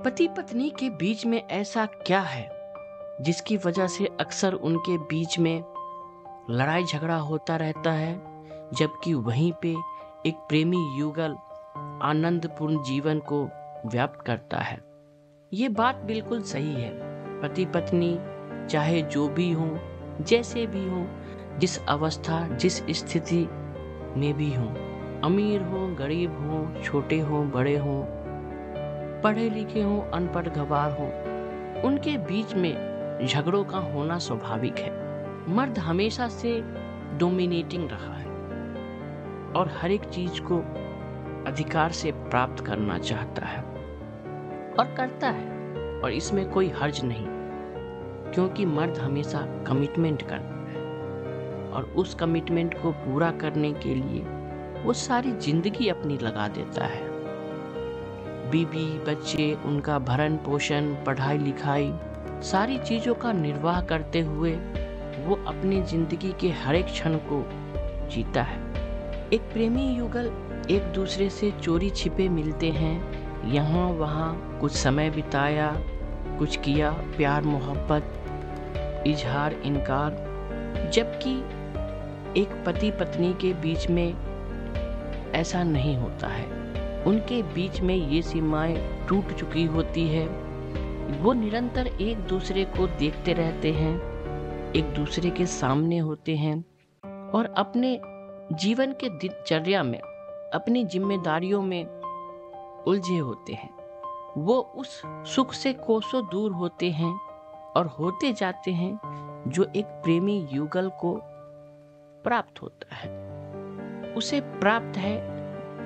पति पत्नी के बीच में ऐसा क्या है जिसकी वजह से अक्सर उनके बीच में लड़ाई झगड़ा होता रहता है, जबकि वहीं पे एक प्रेमी युगल आनंदपूर्ण जीवन को व्याप्त करता है। ये बात बिल्कुल सही है। पति पत्नी चाहे जो भी हो, जैसे भी हो, जिस अवस्था जिस स्थिति में भी हो, अमीर हो गरीब हो, छोटे हो बड़े हो, पढ़े लिखे हो अनपढ़ गवार हो, उनके बीच में झगड़ों का होना स्वाभाविक है। मर्द हमेशा से डोमिनेटिंग रहा है और हर एक चीज को अधिकार से प्राप्त करना चाहता है और करता है, और इसमें कोई हर्ज नहीं, क्योंकि मर्द हमेशा कमिटमेंट करता है और उस कमिटमेंट को पूरा करने के लिए वो सारी जिंदगी अपनी लगा देता है। बीवी बच्चे, उनका भरण पोषण, पढ़ाई लिखाई, सारी चीजों का निर्वाह करते हुए वो अपनी जिंदगी के हर एक क्षण को जीता है। एक प्रेमी युगल एक दूसरे से चोरी छिपे मिलते हैं, यहाँ वहाँ कुछ समय बिताया, कुछ किया प्यार मोहब्बत, इजहार इनकार, जबकि एक पति पत्नी के बीच में ऐसा नहीं होता है। उनके बीच में ये सीमाएं टूट चुकी होती है। वो निरंतर एक दूसरे को देखते रहते हैं, एक दूसरे के सामने होते हैं और अपने जीवन के दिनचर्या में, अपनी जिम्मेदारियों में उलझे होते हैं। वो उस सुख से कोसों दूर होते हैं और होते जाते हैं जो एक प्रेमी युगल को प्राप्त होता है। उसे प्राप्त है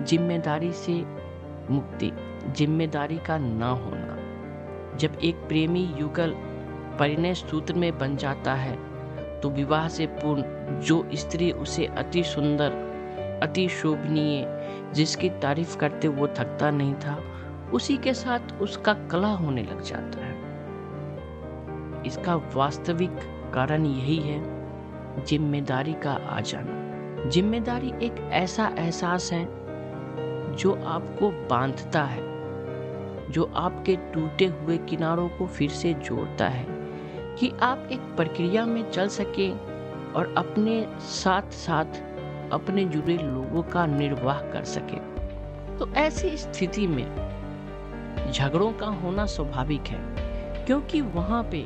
जिम्मेदारी से मुक्ति, जिम्मेदारी का ना होना। जब एक प्रेमी युगल परिणय सूत्र में बन जाता है तो विवाह से पूर्व जो स्त्री उसे अति सुंदर, अति शोभनीय, जिसकी तारीफ करते वो थकता नहीं था, उसी के साथ उसका कलह होने लग जाता है। इसका वास्तविक कारण यही है जिम्मेदारी का आ जाना। जिम्मेदारी एक ऐसा एहसास है जो आपको बांधता है, जो आपके टूटे हुए किनारों को फिर से जोड़ता है कि आप एक प्रक्रिया में चल सके और अपने साथ साथ अपने जुड़े लोगों का निर्वाह कर सके। तो ऐसी स्थिति में झगड़ों का होना स्वाभाविक है, क्योंकि वहां पे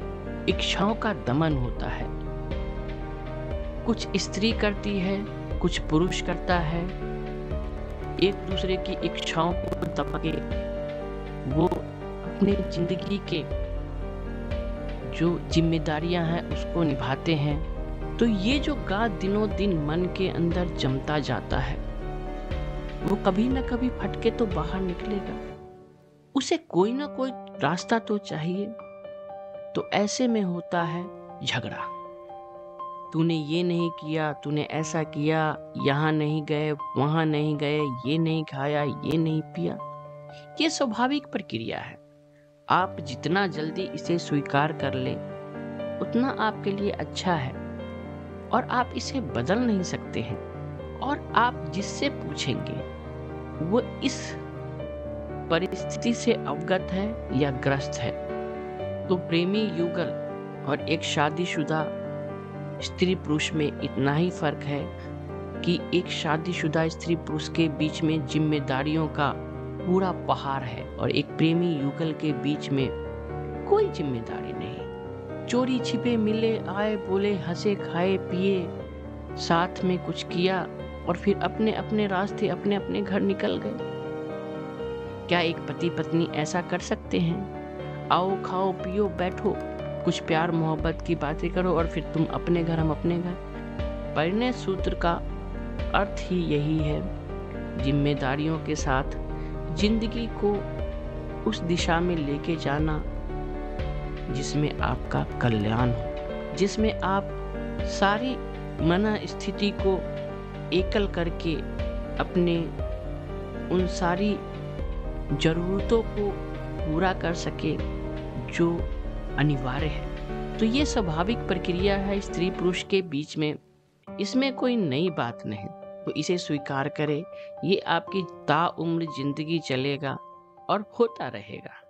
इच्छाओं का दमन होता है। कुछ स्त्री करती है, कुछ पुरुष करता है। एक दूसरे की इच्छाओं को दबा के वो अपनी जिंदगी के जो जिम्मेदारियां हैं उसको निभाते हैं। तो ये जो गाद दिनों दिन मन के अंदर जमता जाता है, वो कभी ना कभी फटके तो बाहर निकलेगा। उसे कोई ना कोई रास्ता तो चाहिए। तो ऐसे में होता है झगड़ा। तूने ये नहीं किया, तूने ऐसा किया, यहाँ नहीं गए, वहां नहीं गए, ये नहीं खाया, ये नहीं पिया। ये स्वाभाविक प्रक्रिया है। आप जितना जल्दी इसे स्वीकार कर ले उतना आपके लिए अच्छा है, और आप इसे बदल नहीं सकते हैं। और आप जिससे पूछेंगे वो इस परिस्थिति से अवगत है या ग्रस्त है। तो प्रेमी युगल और एक शादीशुदा स्त्री पुरुष में इतना ही फर्क है कि एक शादीशुदा स्त्री पुरुष के बीच में जिम्मेदारियों का पूरा पहाड़ है और एक प्रेमी युगल के बीच में कोई जिम्मेदारी नहीं। चोरी छिपे मिले, आए बोले, हंसे खाए पिए, साथ में कुछ किया और फिर अपने अपने रास्ते, अपने अपने घर निकल गए। क्या एक पति पत्नी ऐसा कर सकते हैं? आओ खाओ पियो बैठो, कुछ प्यार मोहब्बत की बातें करो और फिर तुम अपने घर हम अपने घर। परिणय सूत्र का अर्थ ही यही है, जिम्मेदारियों के साथ जिंदगी को उस दिशा में लेके जाना जिसमें आपका कल्याण हो, जिसमें आप सारी मन स्थिति को एकल करके अपने उन सारी जरूरतों को पूरा कर सके जो अनिवार्य है। तो ये स्वाभाविक प्रक्रिया है स्त्री पुरुष के बीच में, इसमें कोई नई बात नहीं। तो इसे स्वीकार करें, ये आपकी ताउम्र जिंदगी चलेगा और होता रहेगा।